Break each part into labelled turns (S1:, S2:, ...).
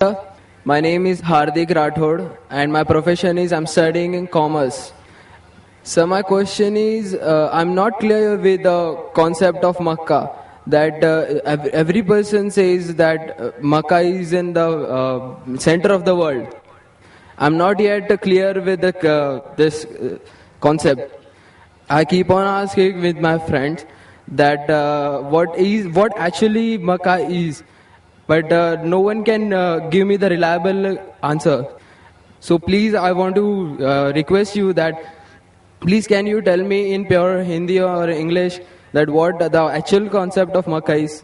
S1: My name is Hardik Rathod and my profession is I'm studying in commerce. So my question is, I'm not clear with the concept of Makkah. That every person says that Makkah is in the center of the world. I'm not yet clear with this concept. I keep on asking with my friends that what actually Makkah is, but no one can give me the reliable answer. So please, I want to request you that please can you tell me in pure Hindi or English that what the actual concept of Makkah is?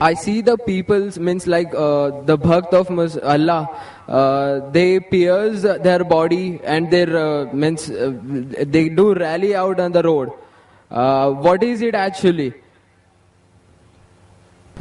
S1: I see the peoples means like the bhakt of Allah. They pierce their body and their means they do rally out on the road. What is it actually?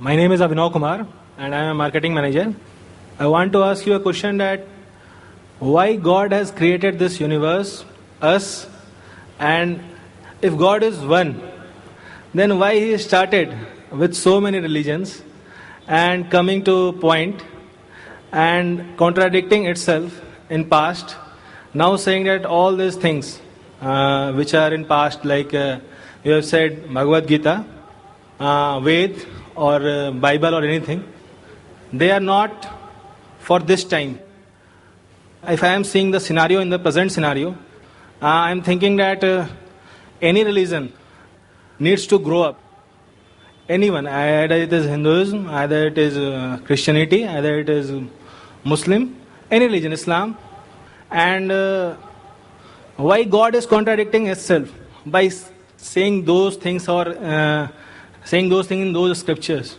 S2: My name is Abhinav Kumar and I am a marketing manager. I want to ask you a question that why God has created this universe, us, and if God is one, then why He started with so many religions and coming to point and contradicting itself in past, now saying that all these things which are in past, like you have said Bhagavad Gita, Ved or Bible or anything, they are not for this time. If I am seeing the scenario in the present scenario, I am thinking that any religion needs to grow up. Anyone, either it is Hinduism, either it is Christianity, either it is Muslim, any religion, Islam. And why God is contradicting itself by saying those things or saying those things in those scriptures?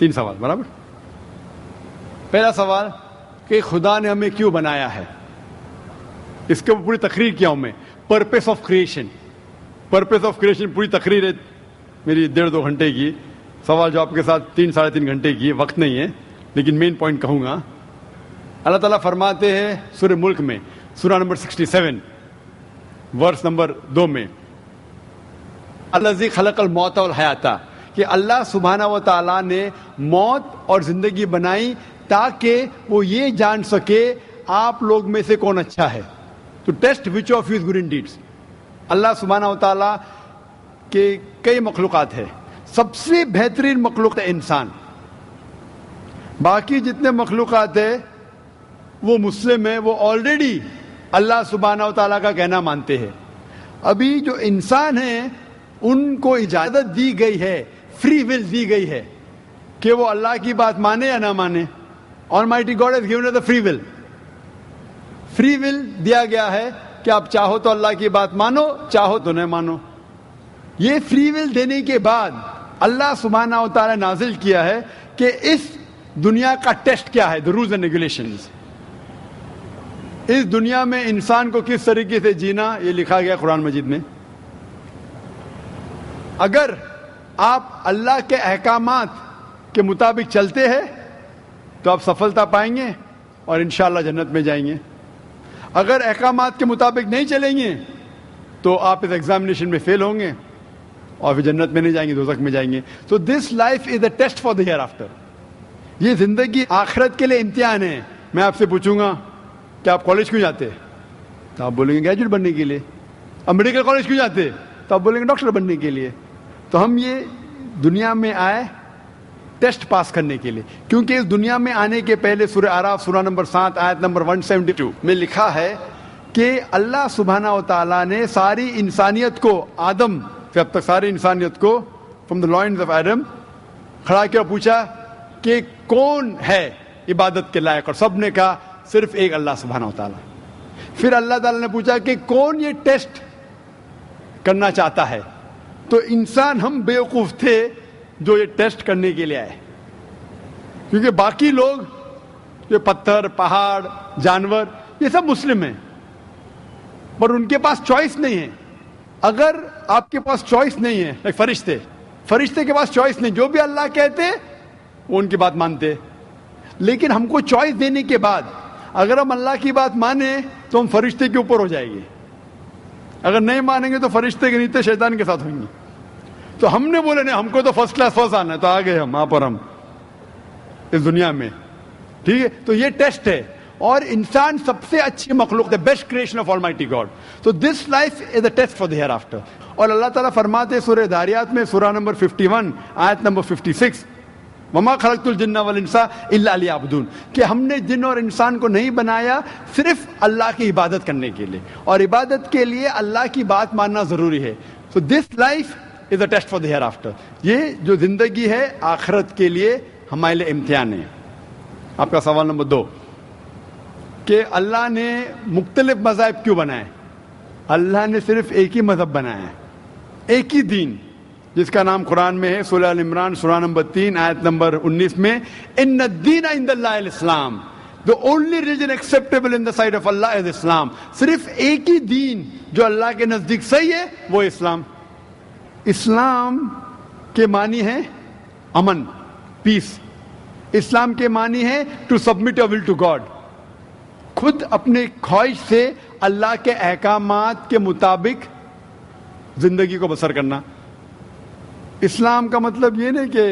S3: 3 سوال برابر. پہلا سوال کہ خدا نے ہمیں کیوں بنایا ہے, اس کے پوری تقریر کیا ہوں میں. Purpose of creation, purpose of creation پوری تقریر ہے میری 1.5-2 گھنٹے کی. سوال جواب کے ساتھ 3-3.5 گھنٹے کی, وقت نہیں ہے, لیکن مین پوائنٹ کہوں گا. اللہ تعالیٰ فرماتے ہیں سورہ ملک میں, سورہ نمبر 67 ورس نمبر 2 میں, الذی خلق الموت والحیات, کہ اللہ سبحانہ و تعالیٰ نے موت اور زندگی بنائی تاکہ وہ یہ جان سکے آپ لوگ میں سے کون اچھا ہے. تو test which of you is good in deeds. اللہ سبحانہ و تعالیٰ کے کئی مخلوقات ہے, سب سے بہترین مخلوق ہے انسان. باقی جتنے مخلوقات ہیں وہ مسلم ہیں, وہ آلریڈی اللہ سبحانہ و تعالیٰ کا کہنا مانتے ہیں. ابھی جو انسان ہیں ان کو اجازت دی گئی ہے, فری ول دی گئی ہے کہ وہ اللہ کی بات مانے یا نہ مانے. Almighty God has given us the free will. Free will دیا گیا ہے کہ آپ چاہو تو اللہ کی بات مانو, چاہو تو نہ مانو. یہ فری ول دینے کے بعد اللہ سبحانہ و تعالیٰ نے نازل کیا ہے کہ اس دنیا کا ٹیسٹ کیا ہے, the rules and regulations. اس دنیا میں انسان کو کس طریقے سے جینا, یہ لکھا گیا قرآن مجید میں. اگر آپ اللہ کے احکامات کے مطابق چلتے ہیں تو آپ سفلتا پائیں گے اور انشاءاللہ جنت میں جائیں گے. اگر احکامات کے مطابق نہیں چلیں گے تو آپ اس ایگزامینیشن میں فیل ہوں گے اور پھر جنت میں نہیں جائیں گے, دوزخ میں جائیں گے. تو this life is a test for the hereafter. یہ زندگی آخرت کے لیے امتحان ہے. میں آپ سے پوچھوں گا کہ آپ کالج کیوں جاتے, تو آپ بولیں گے گریجویٹ بننے کے لیے. اب میڈیکل کالج کیوں جاتے, تو آپ بولیں گے ڈاکٹر بننے کے لیے. تو ہم یہ دنیا میں آئے ٹیسٹ پاس کرنے کے لیے, کیونکہ اس دنیا میں آنے کے پہلے سورہ اعراف سورہ نمبر 7 آیت نمبر 172 میں لکھا ہے کہ اللہ سبحانہ و تعالیٰ نے ساری انسانیت کو, آدم سے اب تک ساری انسانیت کو from the lines of Adam کھڑا کیا, پوچھا کہ کون ہے عبادت کے لائق, اور سب نے کہا صرف ایک اللہ سبحانہ و تعالیٰ. پھر اللہ تعالیٰ نے پوچھا کہ کون یہ ٹیسٹ کرنا چاہتا ہے, تو انسان ہم بیوقوف تھے جو یہ ٹیسٹ کرنے کے لیے آئے, کیونکہ باقی لوگ یہ پتھر, پہاڑ, جانور یہ سب مسلم ہیں, پر ان کے پاس چوائس نہیں ہے. اگر آپ کے پاس چوائس نہیں ہے, ایک فرشتے کے پاس چوائس نہیں, جو بھی اللہ کہتے وہ ان کی بات مانتے. لیکن ہم کو چوائس دینے کے بعد اگر ہم اللہ کی بات مانیں تو ہم فرشتے کے اوپر ہو جائیں گے, اگر نہیں مانیں گے تو فرشتے کے نیچے شیطان کے ساتھ ہوئیں گے. تو ہم نے بولے نہیں, ہم کو تو فرسٹ کلاس فرسٹ آنا ہے, تو آ گئے ہم وہاں پر, ہم اس دنیا میں. ٹھیک ہے, تو یہ ٹیسٹ ہے, اور انسان سب سے اچھی مخلوق ہے, best creation of almighty God. تو this life is a test for the hereafter. اور اللہ تعالیٰ فرماتے سورہ داریات میں سورہ نمبر 51 آیت نمبر 56, وما خلقت الجن والانس الا لیعبدون, کہ ہم نے جن اور انسان کو نہیں بنایا صرف اللہ کی عبادت کرنے کے لیے, اور عبادت کے لیے اللہ کی بات ماننا ضروری ہے. So this life is a test for the hereafter. یہ جو زندگی ہے آخرت کے لیے ہمارے لیے امتحان ہے. آپ کا سوال نمبر 2 کہ اللہ نے مختلف مذاہب کیوں بنائے. اللہ نے صرف ایک ہی مذہب بنایا ہے, ایک ہی دین, جس کا نام قرآن میں ہے سورہ ال عمران سورہ نمبر 3 آیت نمبر 19 میں, ان الدین عند اللہ الاسلام, the only religion acceptable in the sight of Allah is Islam. صرف ایک ہی دین جو اللہ کے نزدیک صحیح ہے وہ اسلام. اسلام کے معنی ہے امن, پیس. اسلام کے معنی ہے to submit your will to God, خود اپنے خواہش سے اللہ کے احکامات کے مطابق زندگی کو بسر کرنا. اسلام کا مطلب یہ نہیں کہ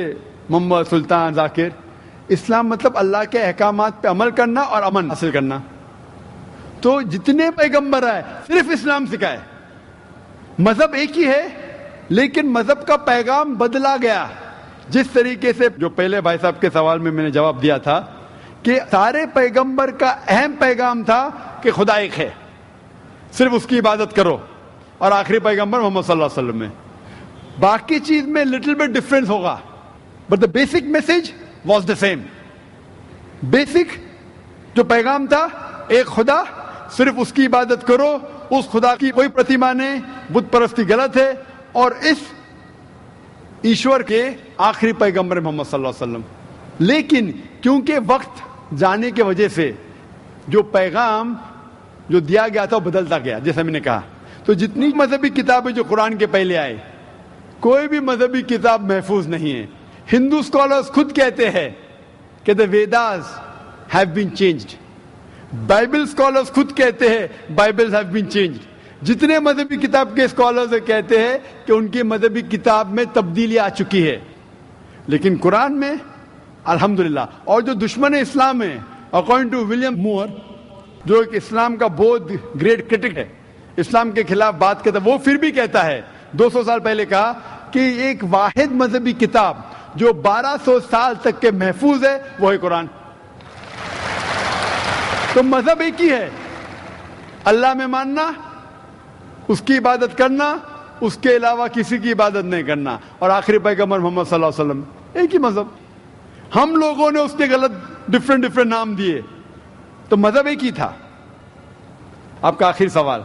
S3: محمد سلطان ذاکر, اسلام مطلب اللہ کے احکامات پہ عمل کرنا اور امن حاصل کرنا. تو جتنے پیغمبر آئے صرف اسلام سکھائے. مذہب ایک ہی ہے لیکن مذہب کا پیغام بدلا گیا. جس طریقے سے جو پہلے بھائی صاحب کے سوال میں نے جواب دیا تھا کہ سارے پیغمبر کا اہم پیغام تھا کہ خدا ایک ہے, صرف اس کی عبادت کرو, اور آخری پیغمبر محمد صلی اللہ علیہ وسلم میں. باقی چیز میں لٹل بٹ ڈفرینس ہوگا, but the basic message was the same. Basic جو پیغام تھا ایک خدا, صرف اس کی عبادت کرو, اس خدا کی کوئی پرتیما نہیں, بت پرستی غلط ہے, اور اس ایشور کے آخری پیغمبر محمد صلی اللہ علیہ وسلم. لیکن کیونکہ وقت جانے کی وجہ سے جو پیغام جو دیا گیا تھا وہ بدلتا گیا, جیسا میں نے کہا. تو جتنی مذہبی کتابیں جو قرآن کے پہلے آئے, کوئی بھی مذہبی کتاب محفوظ نہیں ہے. ہندو اسکالرز خود کہتے ہیں کہ the Vedas have been changed. Bible scholars خود کہتے ہیں Bibles have been changed. جتنے مذہبی کتاب کے اسکالرز کہتے ہیں کہ ان کی مذہبی کتاب میں تبدیلی آ چکی ہے. لیکن قرآن میں الحمدللہ, اور جو دشمن اسلام ہے اکارڈنگ ٹو ولیم مور, جو ایک اسلام کا بہت گریٹ کرٹک ہے, اسلام کے خلاف بات کرتا ہے, وہ پھر بھی کہتا ہے 200 سال پہلے کہا کہ ایک واحد مذہبی کتاب جو 1200 سال تک کے محفوظ ہے وہ ہے قرآن. تو مذہب ایک ہی ہے, اللہ میں ماننا, اس کی عبادت کرنا, اس کے علاوہ کسی کی عبادت نہیں کرنا, اور آخری پیغمبر محمد صلی اللہ علیہ وسلم, ایک ہی مذہب. ہم لوگوں نے اس کے غلط ڈفرینٹ نام دیے, تو مذہب ایک ہی تھا. آپ کا آخری سوال,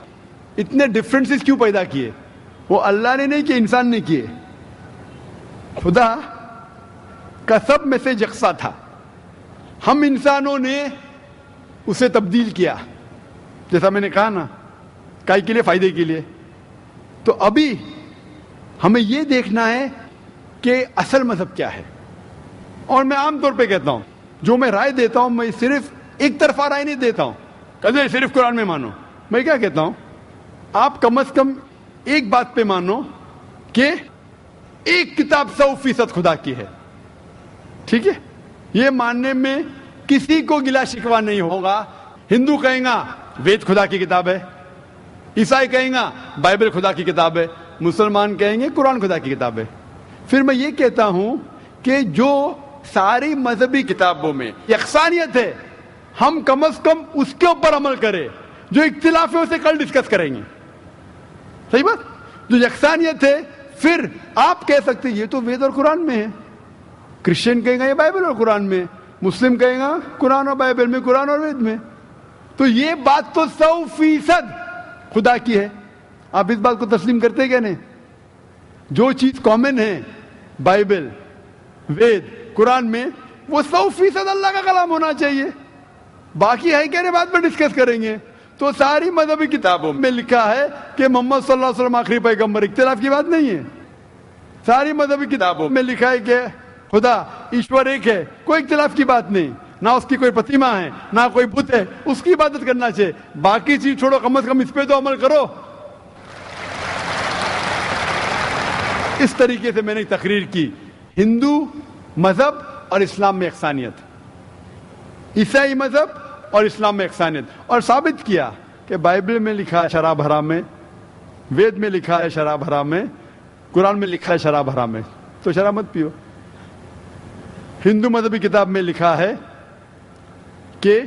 S3: اتنے ڈفرینسز کیوں پیدا کیے؟ وہ اللہ نے نہیں کیے, انسان نے کیے. خدا کا سب میں سے یکساں تھا, ہم انسانوں نے اسے تبدیل کیا, جیسا میں نے کہا نا, کائی کے لیے, فائدے کے لیے. تو ابھی ہمیں یہ دیکھنا ہے کہ اصل مذہب کیا ہے. اور میں عام طور پہ کہتا ہوں, جو میں رائے دیتا ہوں, میں صرف ایک طرفہ رائے نہیں دیتا ہوں کہ صرف قرآن میں مانو. میں کیا کہتا ہوں, آپ کم از کم ایک بات پہ مانو کہ ایک کتاب 100% خدا کی ہے. ٹھیک ہے, یہ ماننے میں کسی کو گلا شکوا نہیں ہوگا. ہندو کہیں گا وید خدا کی کتاب ہے, عیسائی کہیں گا بائبل خدا کی کتاب ہے, مسلمان کہیں گے قرآن خدا کی کتاب ہے. پھر میں یہ کہتا ہوں کہ جو ساری مذہبی کتابوں میں یکسانیت ہے, ہم کم از کم اس کے اوپر عمل کریں. جو اختلاف ہے اسے کل ڈسکس کریں گے. صحیح بات, جو یکسانیت ہے, پھر آپ کہہ سکتے یہ تو وید اور قرآن میں ہے, کرسچن کہیں گا یہ بائبل اور قرآن میں, مسلم کہیں گا قرآن اور بائبل میں, قرآن اور وید میں. تو یہ بات تو 100% خدا کی ہے. آپ اس بات کو تسلیم کرتے کیا نہیں؟ جو چیز کامن ہے بائبل, وید, قرآن میں, وہ 100% اللہ کا کلام ہونا چاہیے. باقی ہے کہنے بعد میں ڈسکس کریں گے. تو ساری مذہبی کتابوں میں لکھا ہے کہ محمد صلی اللہ علیہ وسلم آخری پیغمبر, اختلاف کی بات نہیں ہے. ساری مذہبی کتابوں میں لکھا ہے کہ خدا ایشور ایک ہے, کوئی اختلاف کی بات نہیں. نہ اس کی کوئی پرتیما ہے, نہ کوئی بت ہے, اس کی عبادت کرنا چاہیے. باقی چیز چھوڑو, کم از کم اس پہ تو عمل کرو. اس طریقے سے میں نے تقریر کی, ہندو مذہب اور اسلام میں یکسانیت, عیسائی مذہب اور اسلام میں یکسانیت, اور ثابت کیا کہ بائبل میں لکھا ہے شراب حرام ہے, وید میں لکھا ہے شراب حرام ہے, قرآن میں لکھا ہے شراب حرام ہے, تو شراب مت پیو. ہندو مذہبی کتاب میں لکھا ہے کہ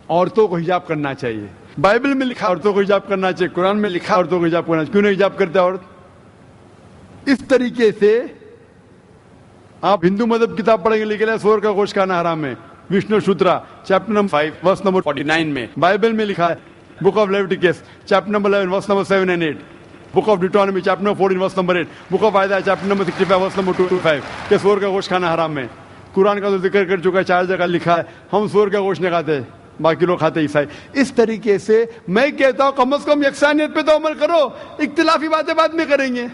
S3: عورتوں کو حجاب کرنا چاہیے, بائبل میں لکھا عورتوں کو حجاب کرنا چاہیے, قرآن میں لکھا عورتوں کو حجاب کرنا چاہیے. کیوں نہیں حجاب کرتے عورت؟ اس طریقے سے آپ ہندو مذہب کتاب پڑھیں گے, لکھا سور کا گوشت کھانا حرام ہے, وشنو شودرا چیپٹر نمبر 5 ورس نمبر 49 میں. بائبل میں لکھا ہے book of Leviticus chapter number 11 verse number 7 and 8, book of Deuteronomy chapter number 14 verse number 8, book of Isaiah chapter number 65 verse number 2 to 5 کہ سور کا گوشت کھانا حرام ہے. قرآن کا تو ذکر کر چکا ہے, 4 جگہ لکھا ہے ہم سور کا گوشت نہیں کھاتے, باقی لوگ کھاتے عیسائی. اس طریقے سے میں کہتا ہوں کم از کم یکسانیت پہ تو عمل کرو, اختلافی باتیں بعد میں کریں گے.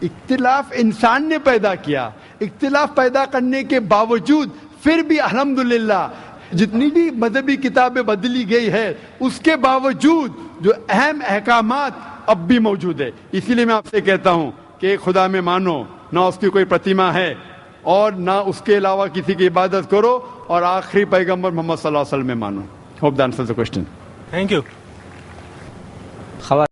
S3: اختلاف انسان نے پیدا کیا, اختلاف پیدا کرنے کے باوجود پھر بھی الحمدللہ جتنی بھی مذہبی کتابیں بدلی گئی ہے, اس کے باوجود جو اہم احکامات اب بھی موجود ہے. اسی لیے میں آپ سے کہتا ہوں کہ ایک خدا میں مانو, نہ اس کی کوئی پرتیما ہے اور نہ اس کے علاوہ کسی کی عبادت کرو, اور آخری پیغمبر محمد صلی اللہ علیہ وسلم میں مانو. Hope that answers the question.
S2: Thank you.